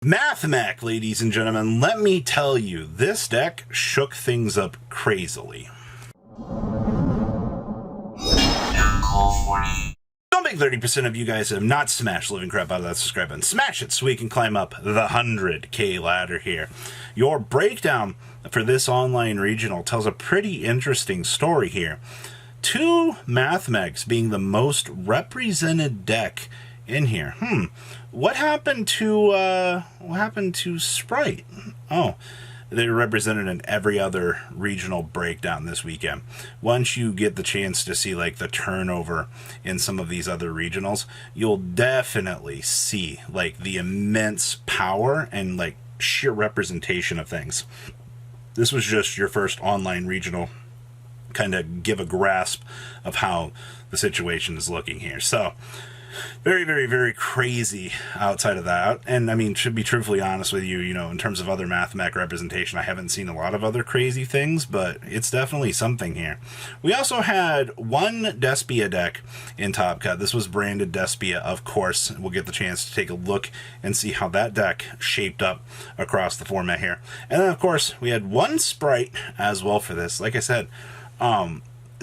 Mathmech, ladies and gentlemen, let me tell you, this deck shook things up crazily. Some big 30% of you guys have not smashed living crap out of that subscribe button. Smash it so we can climb up the 100K ladder here. Your breakdown for this online regional tells a pretty interesting story here. Two Mathmechs being the most represented deck in here. What happened to Sprite? Oh, they're represented in every other regional breakdown this weekend. Once you get the chance to see like the turnover in some of these other regionals, you'll definitely see like the immense power and like sheer representation of things. This was just your first online regional, kind of give a grasp of how the situation is looking here. So very, very, very crazy outside of that. And I mean, to be truthfully honest with you, in terms of other Mathmech representation, I haven't seen a lot of other crazy things, but it's definitely something here. We also had one Despia deck in Top Cut. This was branded Despia, of course. We'll get the chance to take a look and see how that deck shaped up across the format here. And then, of course, we had one Sprite as well for this. Like I said,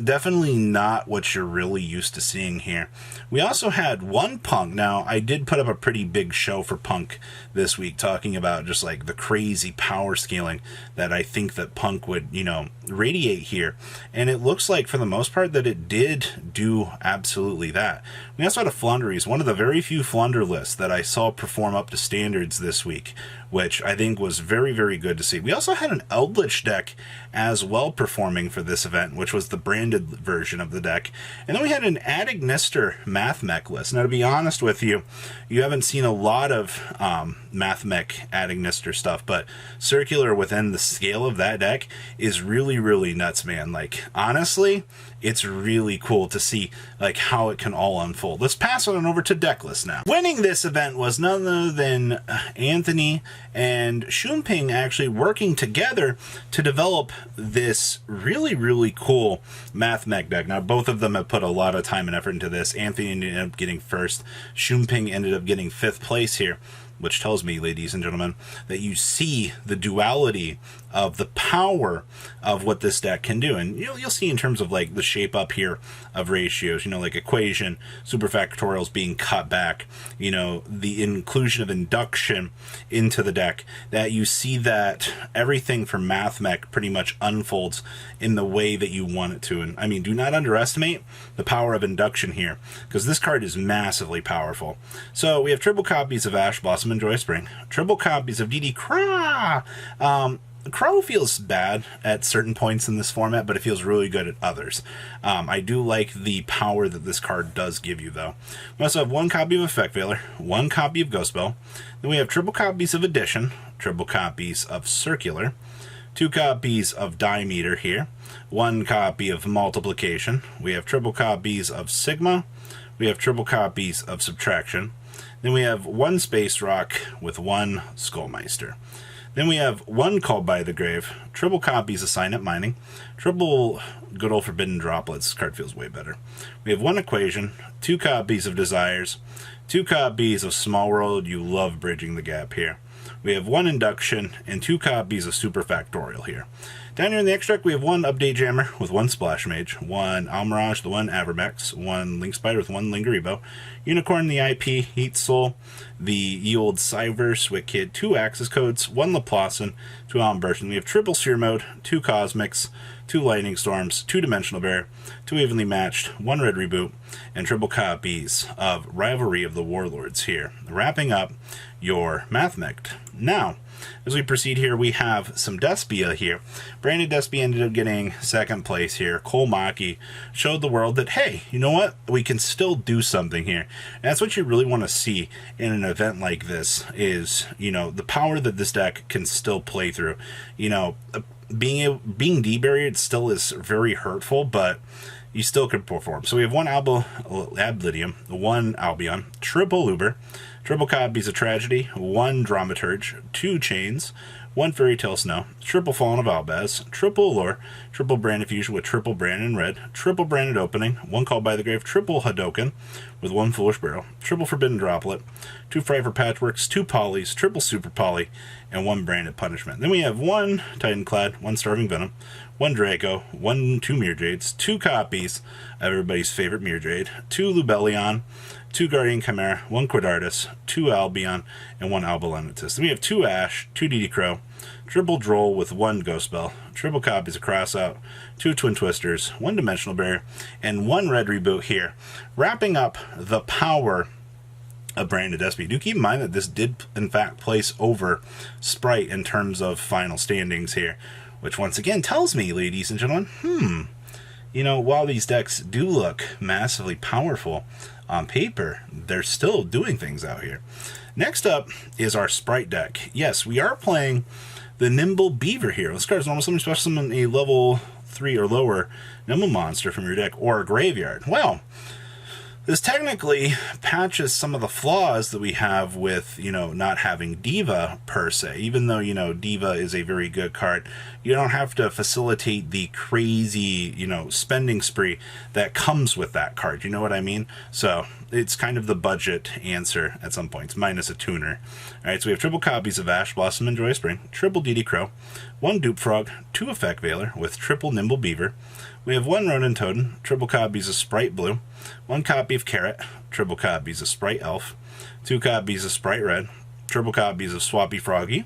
definitely not what you're really used to seeing here. We also had one Punk. Now, I did put up a pretty big show for Punk this week, talking about just like the crazy power scaling that I think that Punk would, radiate here. And it looks like, for the most part, that it did do absolutely that. We also had a Flunderies, one of the very few Flunder lists that I saw perform up to standards this week, which I think was very, very good to see. We also had an Eldritch deck as well performing for this event, which was the branded version of the deck. And then we had an Adagnister Mathmech list. Now, to be honest with you, you haven't seen a lot of Mathmech Adagnister stuff, but Circular within the scale of that deck is really, really nuts, man. Like, honestly, it's really cool to see like how it can all unfold. Let's pass on over to Decklist now. Winning this event was none other than Anthony and Shumping actually working together to develop this really, really cool Mathmech deck. Now, both of them have put a lot of time and effort into this. Anthony ended up getting first. Shumping ended up getting 5th place here, which tells me, ladies and gentlemen, that you see the duality of the power of what this deck can do. And you'll see in terms of like the shape up here of ratios, like equation, superfactorials being cut back, the inclusion of induction into the deck, that you see that everything from Mathmech pretty much unfolds in the way that you want it to. And I mean, do not underestimate the power of induction here, because this card is massively powerful. So we have triple copies of Ash Blossom and Joy Spring, triple copies of DD Craw. Crow feels bad at certain points in this format, but it feels really good at others. I do like the power that this card does give you, though. We also have one copy of Effect Veiler, one copy of Ghost Spell. Then we have triple copies of Addition, triple copies of Circular, 2 copies of Dimeter here, 1 copy of Multiplication. We have triple copies of Sigma. We have triple copies of Subtraction. Then we have 1 Space Rock with 1 Skullmeister. Then we have 1 Called by the Grave, triple copies of Sign Up Mining, triple good old Forbidden Droplets. This card feels way better. We have 1 Equation, 2 copies of Desires, 2 copies of Small World. You love bridging the gap here. We have 1 Induction and 2 copies of Superfactorial here. Down here in the extract, we have 1 Update Jammer with 1 Splash Mage, 1 Almirage, the 1 Avermex, 1 Link Spider with 1 Lingeribo, Unicorn, the IP, Heat Soul, the ye old Cyverse, Wicked, 2 Axis Codes, 1 Laplace, 2 Alberton. We have triple Sphere Mode, 2 Cosmics, 2 Lightning Storms, 2 Dimensional Bear, 2 Evenly Matched, 1 Red Reboot, and triple copies of Rivalry of the Warlords here, wrapping up your Mathmech. Now, as we proceed here, we have some Despia here. Branded Despia ended up getting 2nd place here. Cole Maki showed the world that, hey, you know what? We can still do something here. And that's what you really want to see in an event like this is, the power that this deck can still play through. Being debarriered still is very hurtful, but you still can perform. So we have 1 Ablidium, 1 Albion, triple Uber, triple copies of Tragedy, 1 Dramaturge, 2 Chains, 1 Fairy Tale Snow, triple Fallen of Albaz, triple Allure, triple Branded Fusion with triple Branded Red, triple Branded Opening, 1 Called by the Grave, triple Hadoken with 1 Foolish Barrel, triple Forbidden Droplet, 2 Fry for Patchworks, 2 Polys, triple Super Poly, and 1 Branded Punishment. Then we have 1 Titanclad, 1 Starving Venom, 1 Draco, 2 Mirror Jades, 2 copies of everybody's favorite Mirror Jade, 2 Lubellion, 2 Guardian Chimera, 1 Quadartus, 2 Albion, and 1 Albalenitus. Then we have 2 Ash, 2 DD Crow, triple Droll with 1 Ghost Bell, triple copies of Crossout, 2 Twin Twisters, 1 Dimensional Barrier, and 1 Red Reboot here. Wrapping up the power of Branded SP. Do keep in mind that this did, in fact, place over Sprite in terms of final standings here, which once again tells me, ladies and gentlemen, you know, while these decks do look massively powerful on paper, they're still doing things out here. Next up is our Sprite deck. Yes, we are playing the Nimble Beaver here. This card is normal summon, special summon a level 3 or lower Nimble monster from your deck or a graveyard. Well, this technically patches some of the flaws that we have with, you know, not having Diva per se. Even though, you know, Diva is a very good card, you don't have to facilitate the crazy, you know, spending spree that comes with that card. You know what I mean? So it's kind of the budget answer at some points, minus a tuner. All right, so we have triple copies of Ash Blossom and Joy Spring, triple DD Crow, 1 Dupe Frog, 2 Effect Veiler with triple Nimble Beaver. We have 1 Ronin Totem, triple copies of Sprite Blue, 1 copy of Carrot, triple copies of Sprite Elf, 2 copies of Sprite Red, triple copies of Swampy Froggy.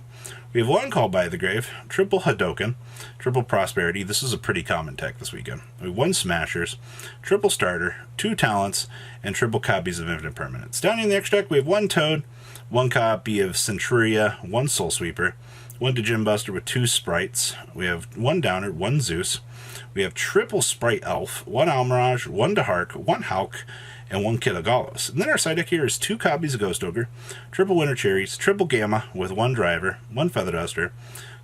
We have 1 Called by the Grave, triple Hadoken, triple Prosperity. This is a pretty common tech this weekend. We have 1 Smashers, triple Starter, 2 Talents, and triple copies of Infinite Permanence. Down in the extra deck, we have 1 Toad, 1 copy of Centuria, 1 Soul Sweeper, 1 Djinn Buster with 2 Sprites. We have 1 Downer, 1 Zeus. We have triple Sprite Elf, 1 Almirage, 1 Dahark, 1 Hulk, and 1 Kitagalos. And then our side deck here is 2 copies of Ghost Ogre, triple Winter Cherries, triple Gamma with 1 Driver, 1 Feather Duster,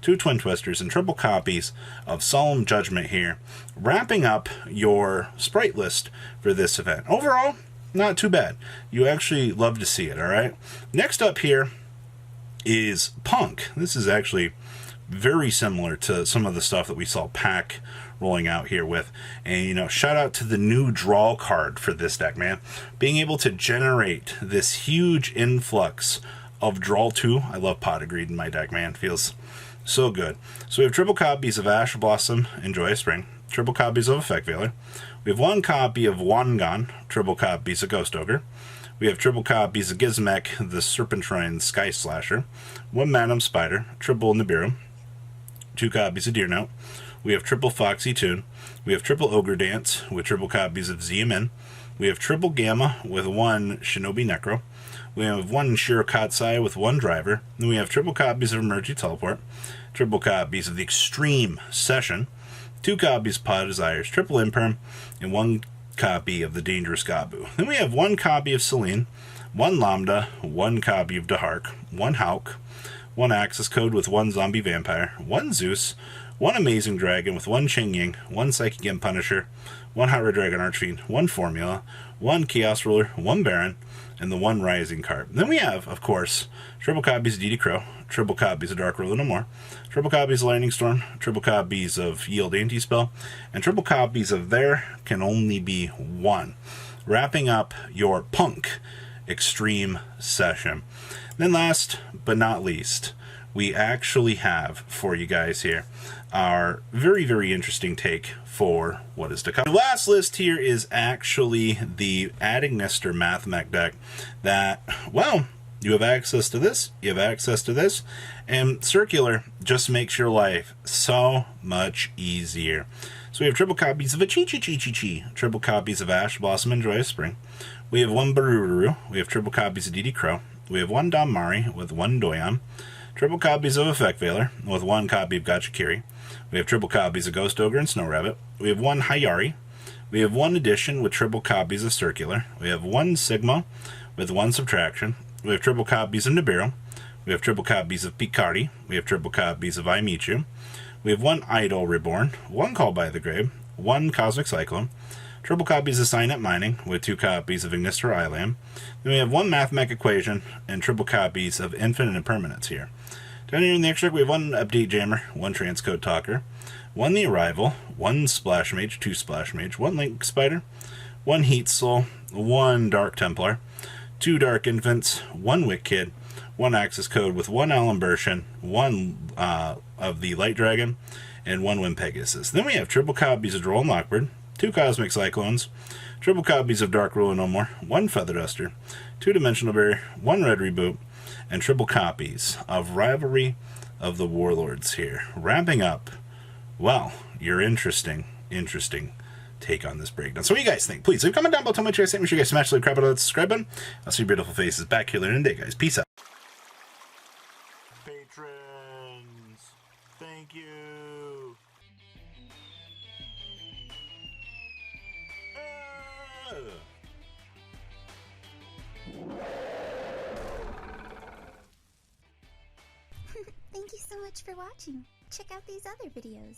2 Twin Twisters, and triple copies of Solemn Judgment here, wrapping up your Sprite list for this event. Overall, not too bad. You actually love to see it, all right? Next up here is Punk. This is actually very similar to some of the stuff that we saw Pack rolling out here with. And, you know, shout out to the new draw card for this deck, man. Being able to generate this huge influx of draw 2. I love Pot of Greed in my deck, man. Feels so good. So we have triple copies of Ash Blossom and Joyous Spring, triple copies of Effect Veiler. We have 1 copy of Wangan, triple copies of Ghost Ogre. We have triple copies of Gizmek, the Serpentine Sky Slasher, 1 Madam Spider, triple Nibiru, 2 copies of Deer Note. We have triple Foxy Tune. We have triple Ogre Dance with triple copies of ZMN. We have triple Gamma with 1 Shinobi Necro. We have 1 Shirokatsai with 1 Driver. Then we have triple copies of Emergency Teleport, triple copies of the Extreme Session, 2 copies of Pot of Desires, triple Imperm, and 1 copy of the Dangerous Gabu. Then we have 1 copy of Celine, 1 Lambda, 1 copy of Dahark, 1 Hulk, 1 Access Code with 1 Zombie Vampire, 1 Zeus, 1 Amazing Dragon with 1 Ching Ying, 1 Psychic Imp Punisher, 1 Hot Red Dragon Archfiend, 1 Formula, 1 Chaos Ruler, 1 Baron, and the 1 Rising card. Then we have, of course, triple copies of DD Crow, triple copies of Dark Ruler No More, triple copies of Lightning Storm, triple copies of Yield Anti-Spell, and triple copies of There Can Only Be One, wrapping up your Punk Extreme Session. Then last but not least, we actually have for you guys here our very, very interesting take for what is to come. The last list here is actually the Adding Mr. Mathmech deck that, well, you have access to this, you have access to this, and Circular just makes your life so much easier. So we have triple copies of a Chi-Chi-Chi-Chi-Chi, triple copies of Ash Blossom and Joyous Spring. We have 1 Baruru, we have triple copies of DD Crow, we have 1 Damari with 1 Doyan, triple copies of Effect Veiler with 1 copy of Gachikiri. We have triple copies of Ghost Ogre and Snow Rabbit. We have 1 Hayari. We have 1 Edition with triple copies of Circular. We have 1 Sigma with 1 Subtraction. We have triple copies of Nibiru. We have triple copies of Picardi. We have triple copies of I Meet You. We have 1 Idol Reborn, 1 Call by the Grave, 1 Cosmic Cyclone, triple copies of Signet Mining with 2 copies of Ignister Ilam. Then we have 1 Mathmech Equation and triple copies of Infinite Impermanence here. Down here in the extract, we have 1 Update Jammer, 1 Transcode Talker, 1 The Arrival, 1 Splash Mage, 2 Splash Mage, 1 Link Spider, 1 Heat Soul, 1 Dark Templar, 2 Dark Infants, 1 Wick Kid, 1 Access Code with 1 Alimbertian, 1 of the Light Dragon, and 1 Wind Pegasus. Then we have triple copies of Droll and Lockbird, 2 Cosmic Cyclones, triple copies of Dark Rule and No More, 1 Feather Duster, 2 Dimensional Barrier, 1 Red Reboot, and triple copies of Rivalry of the Warlords here. Wrapping up, well, your interesting take on this breakdown. So what do you guys think? Please leave a comment down below. Tell me what you guys think. Make sure you guys smash the crap out of that subscribe button. I'll see your beautiful faces back here later in the day, guys. Peace out. Patrons, thank you. Thank you so much for watching. Check out these other videos.